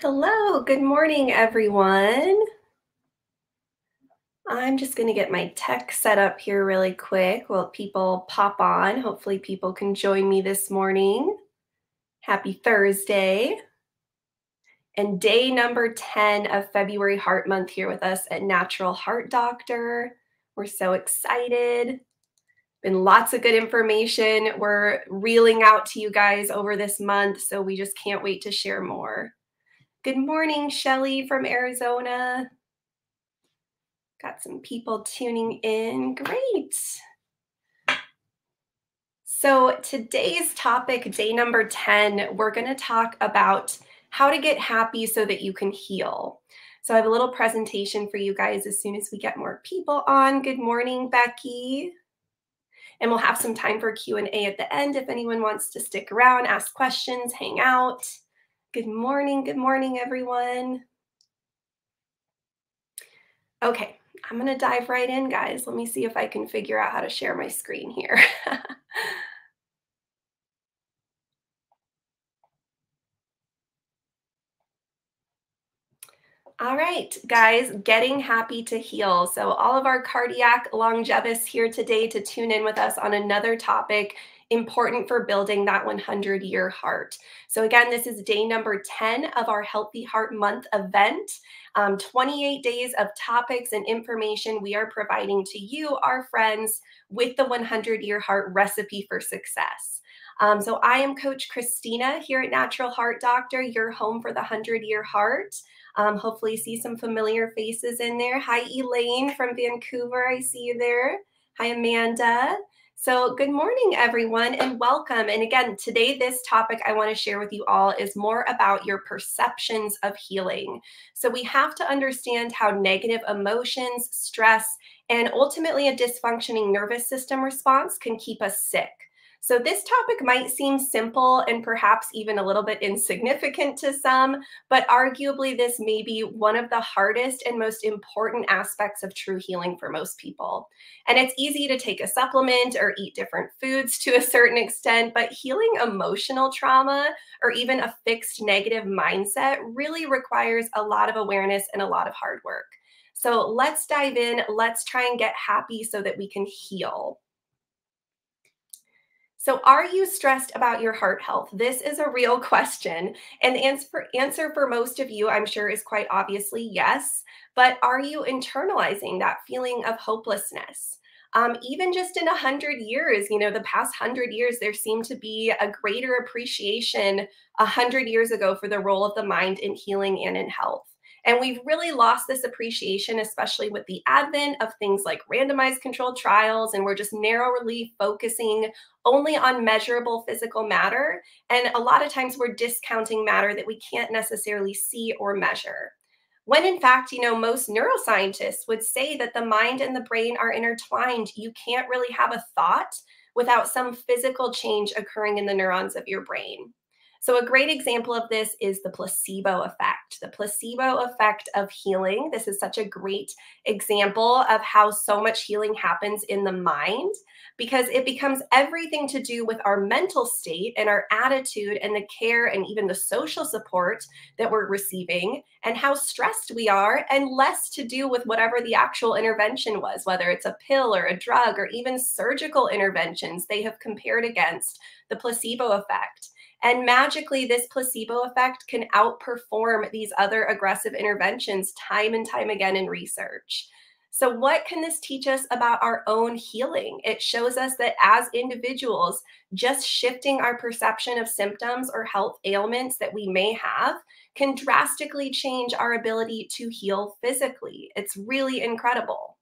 Hello, good morning, everyone. I'm just going to get my tech set up here really quick while people pop on. Hopefully, people can join me this morning. Happy Thursday. And day number 10 of February Heart Month here with us at Natural Heart Doctor. We're so excited. Been lots of good information we're reeling out to you guys over this month, so we just can't wait to share more. Good morning, Shelly from Arizona. Got some people tuning in. Great. So today's topic, day number 10, we're going to talk about how to get happy so that you can heal. So I have a little presentation for you guys as soon as we get more people on. Good morning, Becky. And we'll have some time for Q&A at the end if anyone wants to stick around, ask questions, hang out. Good morning, everyone. Okay. I'm going to dive right in, guys. Let me see if I can figure out how to share my screen here. All right, guys, getting happy to heal. So all of our cardiac longevists here today to tune in with us on another topic important for building that 100-year heart. So again, this is day number 10 of our Healthy Heart Month event. 28 days of topics and information we are providing to you, our friends, with the 100-year heart recipe for success. So I am Coach Christina here at Natural Heart Doctor, your home for the 100-year heart. Hopefully see some familiar faces in there. Hi, Elaine from Vancouver. I see you there. Hi, Amanda. So good morning, everyone, and welcome. And again, today, this topic I want to share with you all is more about your perceptions of healing. So we have to understand how negative emotions, stress, and ultimately a dysfunctioning nervous system response can keep us sick. So this topic might seem simple and perhaps even a little bit insignificant to some, but arguably this may be one of the hardest and most important aspects of true healing for most people. And it's easy to take a supplement or eat different foods to a certain extent, but healing emotional trauma or even a fixed negative mindset really requires a lot of awareness and a lot of hard work. So let's dive in. Let's try and get happy so that we can heal. So are you stressed about your heart health? This is a real question. And the answer for most of you, I'm sure, is quite obviously yes. But are you internalizing that feeling of hopelessness? Even just in 100 years, the past 100 years, there seemed to be a greater appreciation 100 years ago for the role of the mind in healing and in health. And we've really lost this appreciation, especially with the advent of things like randomized controlled trials, and we're just narrowly focusing only on measurable physical matter. And a lot of times we're discounting matter that we can't necessarily see or measure. When in fact, most neuroscientists would say that the mind and the brain are intertwined. You can't really have a thought without some physical change occurring in the neurons of your brain. So a great example of this is the placebo effect. The placebo effect of healing. This is such a great example of how so much healing happens in the mind, because it becomes everything to do with our mental state and our attitude and the care and even the social support that we're receiving and how stressed we are, and less to do with whatever the actual intervention was, whether it's a pill or a drug or even surgical interventions they have compared against the placebo effect. And magically, this placebo effect can outperform these other aggressive interventions time and time again in research. So what can this teach us about our own healing? It shows us that as individuals, just shifting our perception of symptoms or health ailments that we may have can drastically change our ability to heal physically. It's really incredible.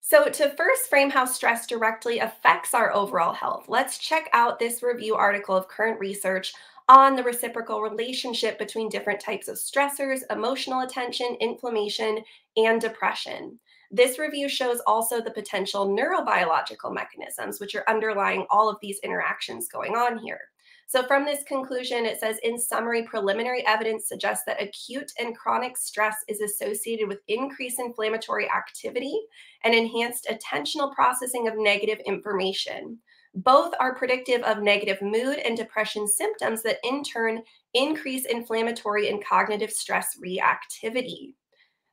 So to first frame how stress directly affects our overall health, let's check out this review article of current research on the reciprocal relationship between different types of stressors, emotional attention, inflammation, and depression. This review shows also the potential neurobiological mechanisms which are underlying all of these interactions going on here. So from this conclusion, it says, in summary, preliminary evidence suggests that acute and chronic stress is associated with increased inflammatory activity and enhanced attentional processing of negative information. Both are predictive of negative mood and depression symptoms that in turn increase inflammatory and cognitive stress reactivity.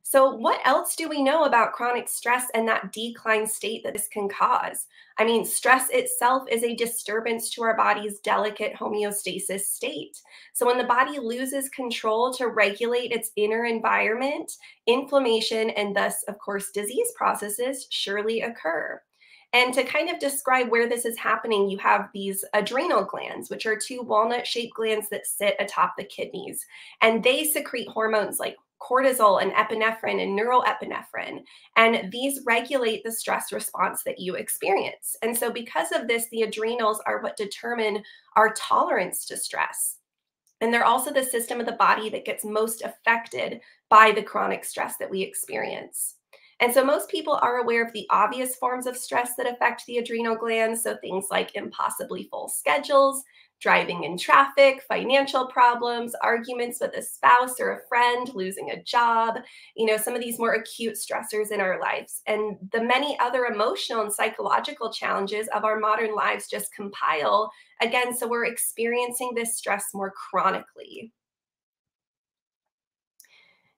So, what else do we know about chronic stress and that decline state that this can cause? I mean, stress itself is a disturbance to our body's delicate homeostasis state. So, when the body loses control to regulate its inner environment, inflammation and thus, of course, disease processes surely occur. And to kind of describe where this is happening, you have these adrenal glands, which are two walnut shaped glands that sit atop the kidneys. And they secrete hormones like cortisol and epinephrine and neuroepinephrine. And these regulate the stress response that you experience. And so, because of this, the adrenals are what determine our tolerance to stress. And they're also the system of the body that gets most affected by the chronic stress that we experience. And so most people are aware of the obvious forms of stress that affect the adrenal glands. So things like impossibly full schedules, driving in traffic, financial problems, arguments with a spouse or a friend, losing a job, some of these more acute stressors in our lives. And the many other emotional and psychological challenges of our modern lives just compile again. So we're experiencing this stress more chronically.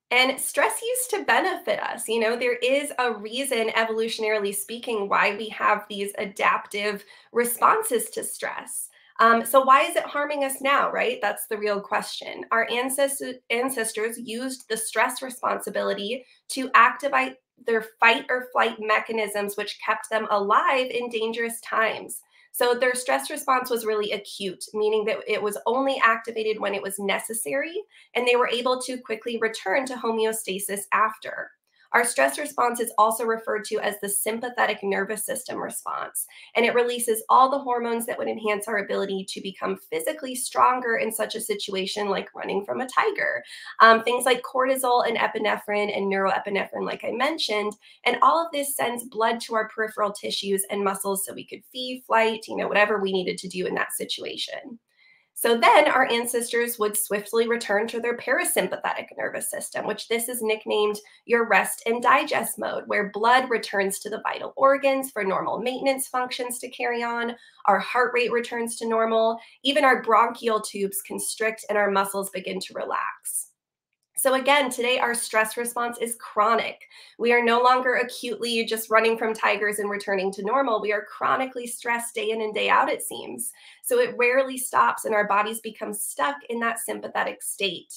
And stress used to benefit us. There is a reason, evolutionarily speaking, why we have these adaptive responses to stress. So, why is it harming us now, right? That's the real question. Our ancestors used the stress responsibility to activate their fight or flight mechanisms, which kept them alive in dangerous times. So their stress response was really acute, meaning that it was only activated when it was necessary, and they were able to quickly return to homeostasis after. Our stress response is also referred to as the sympathetic nervous system response, and it releases all the hormones that would enhance our ability to become physically stronger in such a situation like running from a tiger. Things like cortisol and epinephrine and neuroepinephrine, like I mentioned, and all of this sends blood to our peripheral tissues and muscles so we could feed, flight, whatever we needed to do in that situation. So then our ancestors would swiftly return to their parasympathetic nervous system, which this is nicknamed your rest and digest mode, where blood returns to the vital organs for normal maintenance functions to carry on. Our heart rate returns to normal. Even our bronchial tubes constrict and our muscles begin to relax. So again, today our stress response is chronic. We are no longer acutely just running from tigers and returning to normal. We are chronically stressed day in and day out, it seems. So it rarely stops and our bodies become stuck in that sympathetic state.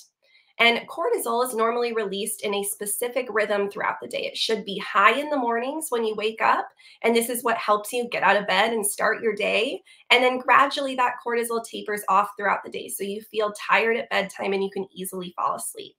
And cortisol is normally released in a specific rhythm throughout the day. It should be high in the mornings when you wake up, and this is what helps you get out of bed and start your day. And then gradually that cortisol tapers off throughout the day. So you feel tired at bedtime and you can easily fall asleep.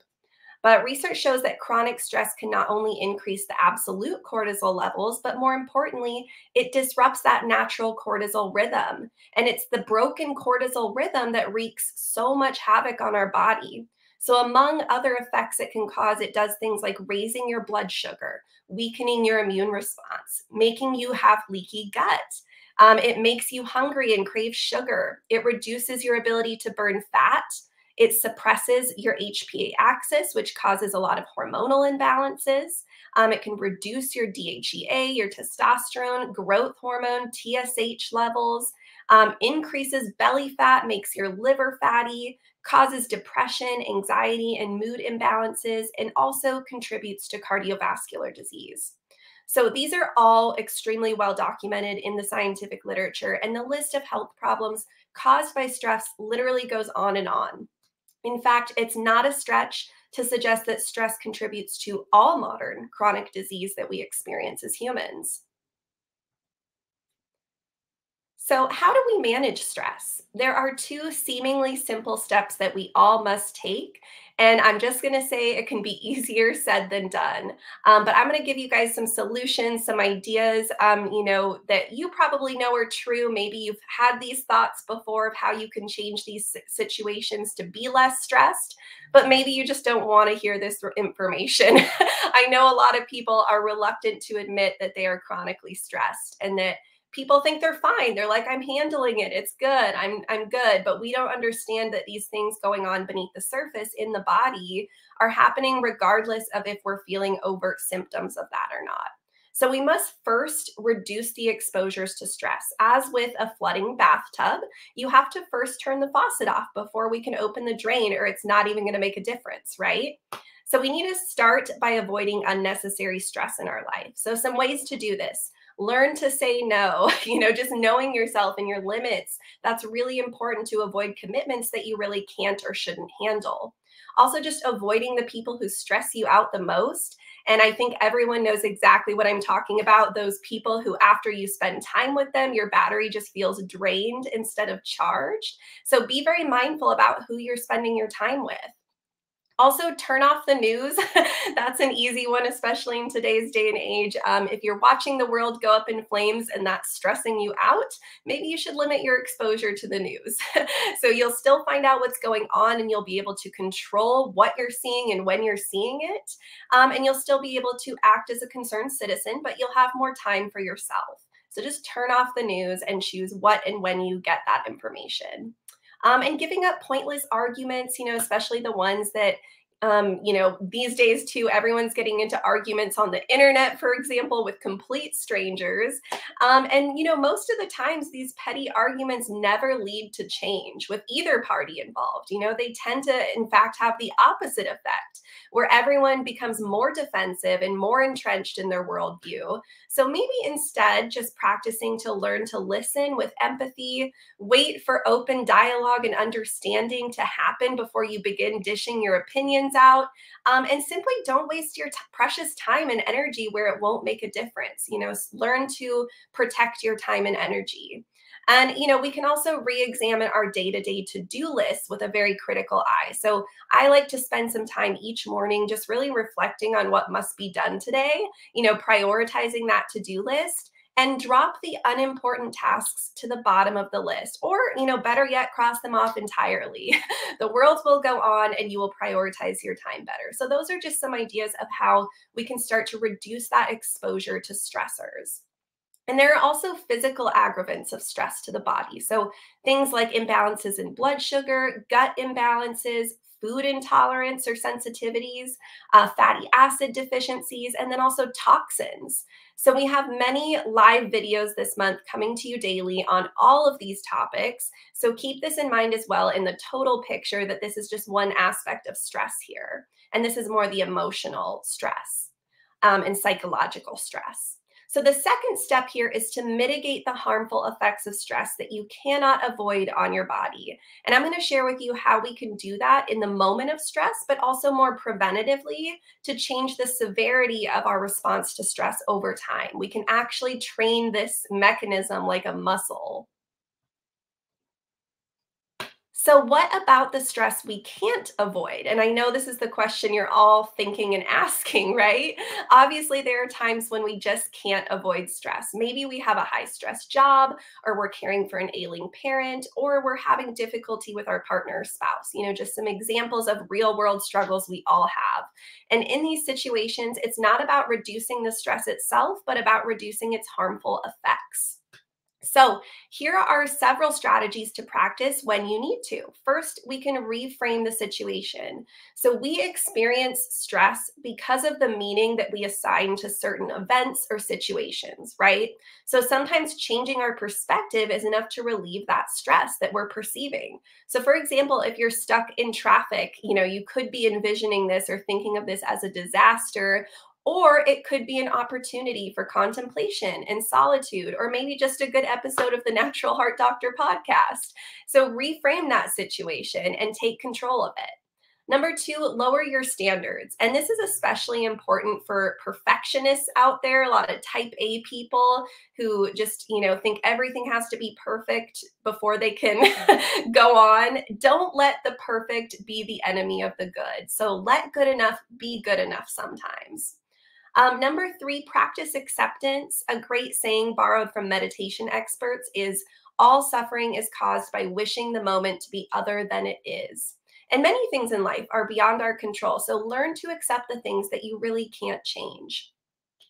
But research shows that chronic stress can not only increase the absolute cortisol levels, but more importantly, it disrupts that natural cortisol rhythm. And it's the broken cortisol rhythm that wreaks so much havoc on our body. So, among other effects it can cause, it does things like raising your blood sugar, weakening your immune response, making you have leaky gut. It makes you hungry and crave sugar. It reduces your ability to burn fat. It suppresses your HPA axis, which causes a lot of hormonal imbalances. It can reduce your DHEA, your testosterone, growth hormone, TSH levels, increases belly fat, makes your liver fatty, causes depression, anxiety, and mood imbalances, and also contributes to cardiovascular disease. So these are all extremely well documented in the scientific literature, and the list of health problems caused by stress literally goes on and on. In fact, it's not a stretch to suggest that stress contributes to all modern chronic disease that we experience as humans. So, how do we manage stress? There are two seemingly simple steps that we all must take. And I'm just going to say it can be easier said than done. But I'm going to give you guys some solutions, some ideas, that you probably know are true. Maybe you've had these thoughts before of how you can change these situations to be less stressed, but maybe you just don't want to hear this information. I know a lot of people are reluctant to admit that they are chronically stressed and that people think they're fine. They're like, I'm handling it. It's good. I'm good. But we don't understand that these things going on beneath the surface in the body are happening regardless of if we're feeling overt symptoms of that or not. So we must first reduce the exposures to stress. As with a flooding bathtub, you have to first turn the faucet off before we can open the drain, or it's not even going to make a difference, right? So we need to start by avoiding unnecessary stress in our life. So some ways to do this: learn to say no, just knowing yourself and your limits. That's really important to avoid commitments that you really can't or shouldn't handle. Also, just avoiding the people who stress you out the most. And I think everyone knows exactly what I'm talking about. Those people who, after you spend time with them, your battery just feels drained instead of charged. So be very mindful about who you're spending your time with. Also, turn off the news. That's an easy one, especially in today's day and age. If you're watching the world go up in flames and that's stressing you out, maybe you should limit your exposure to the news. So you'll still find out what's going on, and you'll be able to control what you're seeing and when you're seeing it. And you'll still be able to act as a concerned citizen, but you'll have more time for yourself. So just turn off the news and choose what and when you get that information. And giving up pointless arguments, especially the ones that, these days too, everyone's getting into arguments on the internet, for example, with complete strangers. Most of the times these petty arguments never lead to change with either party involved. They tend to, in fact, have the opposite effect, where everyone becomes more defensive and more entrenched in their worldview. So maybe instead, just practicing to learn to listen with empathy, wait for open dialogue and understanding to happen before you begin dishing your opinions out, and simply don't waste your precious time and energy where it won't make a difference. Learn to protect your time and energy. And, we can also re-examine our day-to-day to-do lists with a very critical eye. So I like to spend some time each morning just really reflecting on what must be done today, prioritizing that to-do list, and drop the unimportant tasks to the bottom of the list, or, better yet, cross them off entirely. The world will go on and you will prioritize your time better. So those are just some ideas of how we can start to reduce that exposure to stressors. And there are also physical aggravants of stress to the body. So things like imbalances in blood sugar, gut imbalances, food intolerance or sensitivities, fatty acid deficiencies, and then also toxins. So we have many live videos this month coming to you daily on all of these topics. So keep this in mind as well in the total picture, that this is just one aspect of stress here. And this is more the emotional stress and psychological stress. So the second step here is to mitigate the harmful effects of stress that you cannot avoid on your body. And I'm going to share with you how we can do that in the moment of stress, but also more preventatively to change the severity of our response to stress over time. We can actually train this mechanism like a muscle. So what about the stress we can't avoid? And I know this is the question you're all thinking and asking, right? Obviously, there are times when we just can't avoid stress. Maybe we have a high stress job, or we're caring for an ailing parent, or we're having difficulty with our partner or spouse. Just some examples of real world struggles we all have. And in these situations, it's not about reducing the stress itself, but about reducing its harmful effects. So here are several strategies to practice when you need to. First, we can reframe the situation. So we experience stress because of the meaning that we assign to certain events or situations, right? So sometimes changing our perspective is enough to relieve that stress that we're perceiving. So for example, if you're stuck in traffic, you could be envisioning this or thinking of this as a disaster, or it could be an opportunity for contemplation and solitude, or maybe just a good episode of the Natural Heart Doctor podcast. So reframe that situation and take control of it. Number two, lower your standards. And this is especially important for perfectionists out there, a lot of type A people who just, think everything has to be perfect before they can go on. Don't let the perfect be the enemy of the good. So let good enough be good enough sometimes. Number three, practice acceptance. A great saying borrowed from meditation experts is, all suffering is caused by wishing the moment to be other than it is. And many things in life are beyond our control. So learn to accept the things that you really can't change.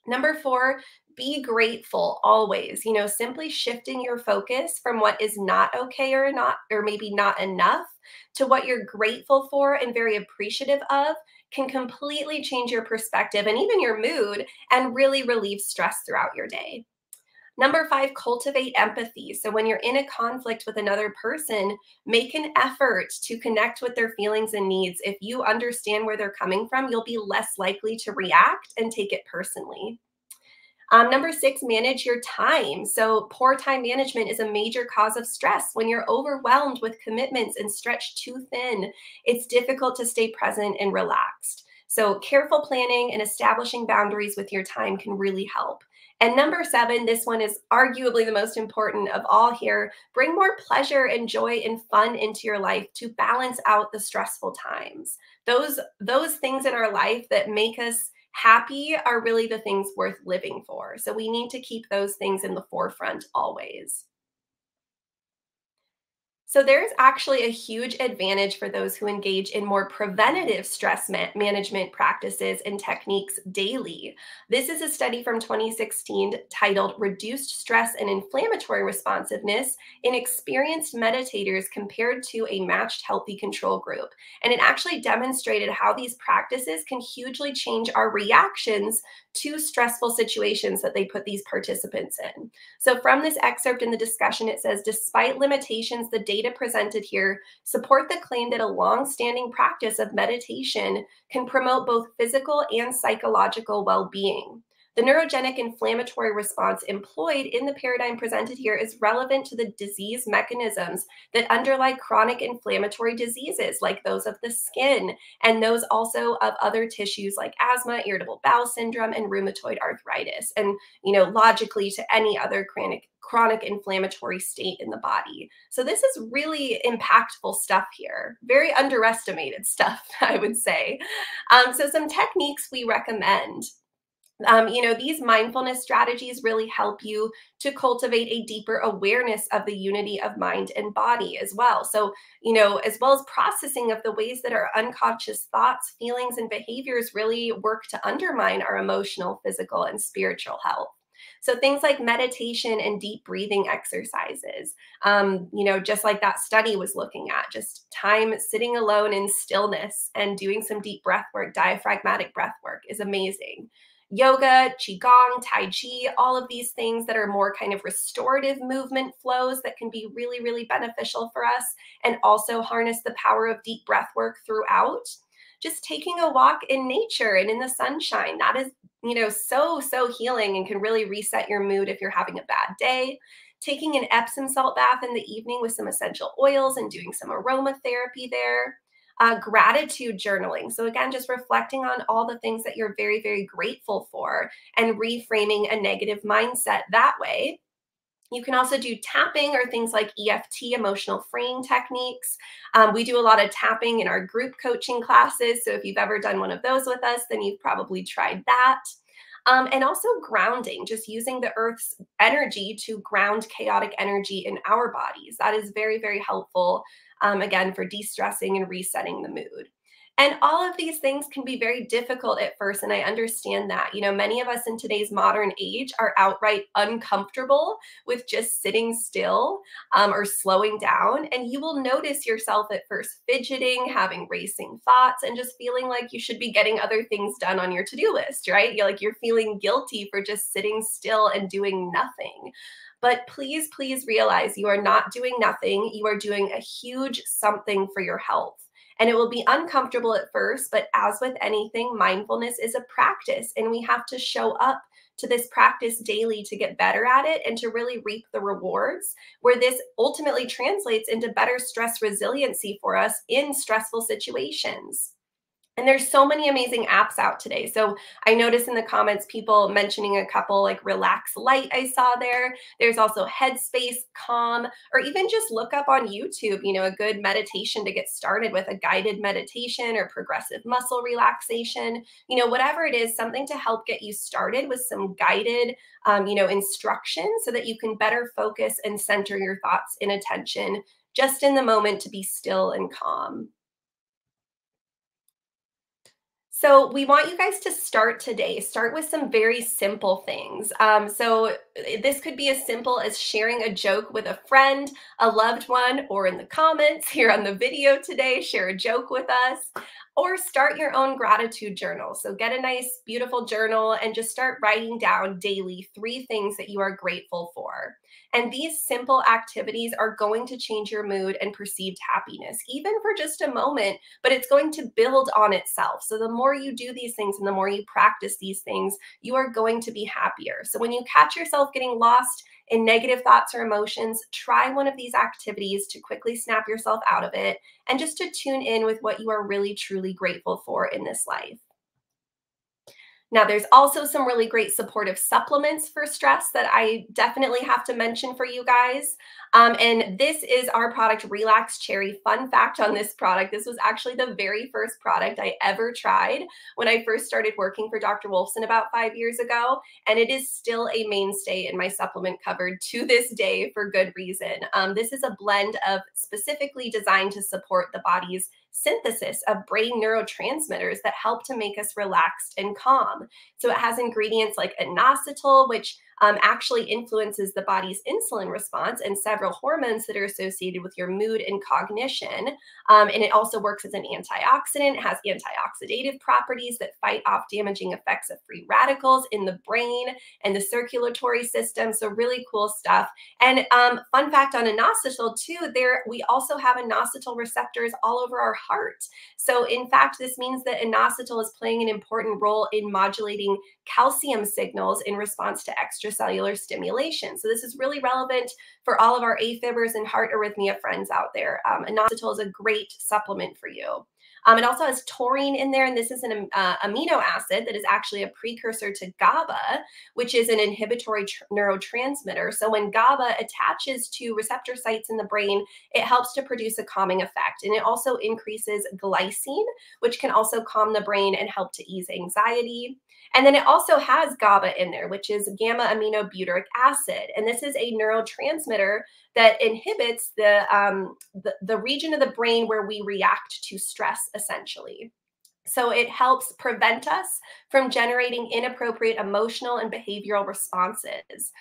Number four, be grateful always. Simply shifting your focus from what is not okay or maybe not enough to what you're grateful for and very appreciative of can completely change your perspective and even your mood and really relieve stress throughout your day. Number 5, cultivate empathy. So when you're in a conflict with another person, make an effort to connect with their feelings and needs. If you understand where they're coming from, you'll be less likely to react and take it personally. Number 6, manage your time. So poor time management is a major cause of stress. When you're overwhelmed with commitments and stretched too thin, it's difficult to stay present and relaxed. So careful planning and establishing boundaries with your time can really help. And number 7, this one is arguably the most important of all here. Bring more pleasure and joy and fun into your life to balance out the stressful times. Those things in our life that make us happy are really the things worth living for. So we need to keep those things in the forefront always. So there's actually a huge advantage for those who engage in more preventative stress management practices and techniques daily. This is a study from 2016 titled Reduced Stress and Inflammatory Responsiveness in Experienced Meditators Compared to a Matched Healthy Control Group. And it actually demonstrated how these practices can hugely change our reactions to stressful situations that they put these participants in. So from this excerpt in the discussion, it says, despite limitations, the data presented here support the claim that a long-standing practice of meditation can promote both physical and psychological well-being. The neurogenic inflammatory response employed in the paradigm presented here is relevant to the disease mechanisms that underlie chronic inflammatory diseases like those of the skin and those also of other tissues like asthma, irritable bowel syndrome, and rheumatoid arthritis, and logically to any other chronic inflammatory state in the body. So this is really impactful stuff here, very underestimated stuff, I would say. So some techniques we recommend. These mindfulness strategies really help you to cultivate a deeper awareness of the unity of mind and body as well. So, as well as processing of the ways that our unconscious thoughts, feelings, and behaviors really work to undermine our emotional, physical, and spiritual health. So things like meditation and deep breathing exercises, just like that study was looking at, just time sitting alone in stillness and doing some deep breath work, diaphragmatic breath work is amazing. Yoga, Qigong, Tai Chi, all of these things that are more kind of restorative movement flows that can be really, really beneficial for us and also harness the power of deep breath work throughout. Just taking a walk in nature and in the sunshine, that is, so healing and can really reset your mood if you're having a bad day. Taking an Epsom salt bath in the evening with some essential oils and doing some aromatherapy there. Gratitude journaling. So again, just reflecting on all the things that you're very, very grateful for and reframing a negative mindset that way. You can also do tapping or things like EFT, emotional freeing techniques. We do a lot of tapping in our group coaching classes. So if you've ever done one of those with us, then you've probably tried that. And also grounding, just using the earth's energy to ground chaotic energy in our bodies. That is very, very helpful, again, for de-stressing and resetting the mood. And all of these things can be very difficult at first, and I understand that. Many of us in today's modern age are outright uncomfortable with just sitting still or slowing down, and you will notice yourself at first fidgeting, having racing thoughts, and just feeling like you should be getting other things done on your to-do list, right? You're feeling guilty for just sitting still and doing nothing. But please, please realize you are not doing nothing. You are doing a huge something for your health. And it will be uncomfortable at first, but as with anything, mindfulness is a practice, and we have to show up to this practice daily to get better at it and to really reap the rewards, where this ultimately translates into better stress resiliency for us in stressful situations. And there's so many amazing apps out today. So I noticed in the comments, people mentioning a couple like Relax Light I saw there. There's also Headspace, Calm, or even just look up on YouTube, a good meditation to get started with, a guided meditation or progressive muscle relaxation, whatever it is, something to help get you started with some guided, instruction so that you can better focus and center your thoughts and attention just in the moment to be still and calm. So we want you guys to start today. Start with some very simple things. So this could be as simple as sharing a joke with a friend, a loved one, or in the comments here on the video today, share a joke with us. Or start your own gratitude journal. So get a nice, beautiful journal and just start writing down daily 3 things that you are grateful for. And these simple activities are going to change your mood and perceived happiness, even for just a moment, but it's going to build on itself. So the more you do these things and the more you practice these things, you are going to be happier. So when you catch yourself getting lost in negative thoughts or emotions, try one of these activities to quickly snap yourself out of it and just to tune in with what you are really truly grateful for in this life. Now, there's also some really great supportive supplements for stress that I definitely have to mention for you guys. And this is our product, Relax Cherry. Fun fact on this product, this was actually the very first product I ever tried when I first started working for Dr. Wolfson about 5 years ago. And it is still a mainstay in my supplement cupboard to this day for good reason. This is a blend of specifically designed to support the body's synthesis of brain neurotransmitters that help to make us relaxed and calm. So it has ingredients like inositol, which actually influences the body's insulin response and several hormones that are associated with your mood and cognition. And it also works as an antioxidant. It has antioxidative properties that fight off damaging effects of free radicals in the brain and the circulatory system. So really cool stuff. And fun fact on inositol too, we also have inositol receptors all over our heart. So in fact, this means that inositol is playing an important role in modulating calcium signals in response to extracellular stimulation. So this is really relevant for all of our AFibers and heart arrhythmia friends out there. Inositol is a great supplement for you. It also has taurine in there, and this is an amino acid that is actually a precursor to GABA, which is an inhibitory neurotransmitter. So when GABA attaches to receptor sites in the brain, it helps to produce a calming effect. And it also increases glycine, which can also calm the brain and help to ease anxiety. And then it also has GABA in there, which is gamma aminobutyric acid. And this is a neurotransmitter that inhibits the region of the brain where we react to stress, essentially. So it helps prevent us from generating inappropriate emotional and behavioral responses.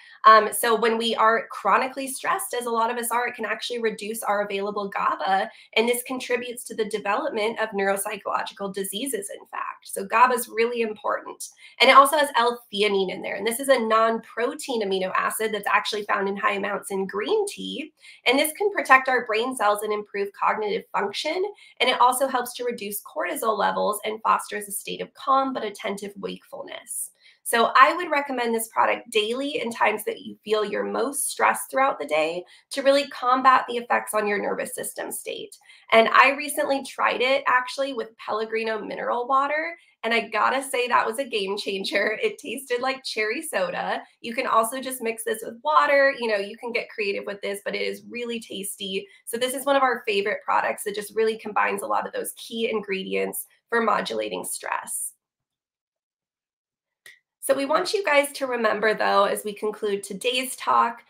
So when we are chronically stressed, as a lot of us are, it can actually reduce our available GABA, and this contributes to the development of neuropsychological diseases, in fact. So GABA is really important. And it also has L-theanine in there, and this is a non-protein amino acid that's actually found in high amounts in green tea, and this can protect our brain cells and improve cognitive function, and it also helps to reduce cortisol levels and fosters a state of calm but attentive wakefulness. So I would recommend this product daily in times that you feel you're most stressed throughout the day to really combat the effects on your nervous system state. And I recently tried it actually with Pellegrino mineral water, and I gotta say that was a game changer. It tasted like cherry soda. You can also just mix this with water. You know, you can get creative with this, but it is really tasty. So this is one of our favorite products that just really combines a lot of those key ingredients for modulating stress. So we want you guys to remember, though, as we conclude today's talk,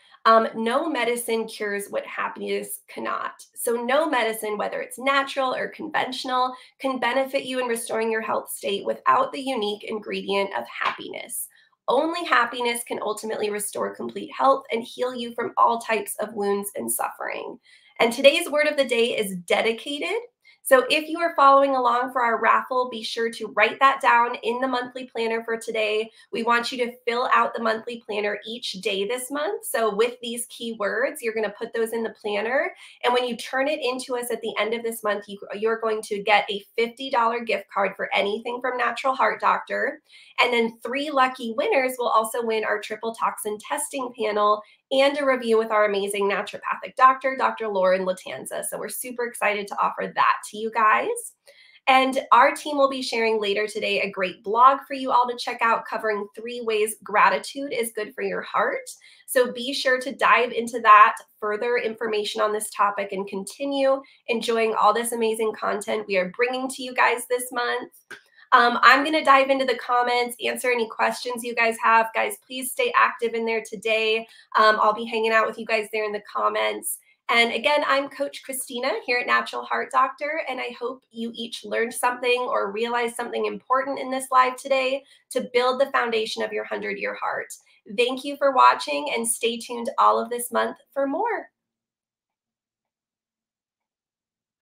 no medicine cures what happiness cannot. So no medicine, whether it's natural or conventional, can benefit you in restoring your health state without the unique ingredient of happiness. Only happiness can ultimately restore complete health and heal you from all types of wounds and suffering. And today's word of the day is dedicated. So if you are following along for our raffle, be sure to write that down in the monthly planner for today. We want you to fill out the monthly planner each day this month. So with these keywords, you're going to put those in the planner. And when you turn it into us at the end of this month, you're going to get a $50 gift card for anything from Natural Heart Doctor. And then 3 lucky winners will also win our triple toxin testing panel and a review with our amazing naturopathic doctor, Dr. Lauren Latanza. So we're super excited to offer that to you guys. And our team will be sharing later today a great blog for you all to check out covering 3 ways gratitude is good for your heart. So be sure to dive into that, further information on this topic, and continue enjoying all this amazing content we are bringing to you guys this month. I'm going to dive into the comments, answer any questions you guys have. Guys, please stay active in there today. I'll be hanging out with you guys there in the comments. And again, I'm Coach Christina here at Natural Heart Doctor, and I hope you each learned something or realized something important in this live today to build the foundation of your 100-year heart. Thank you for watching, and stay tuned all of this month for more.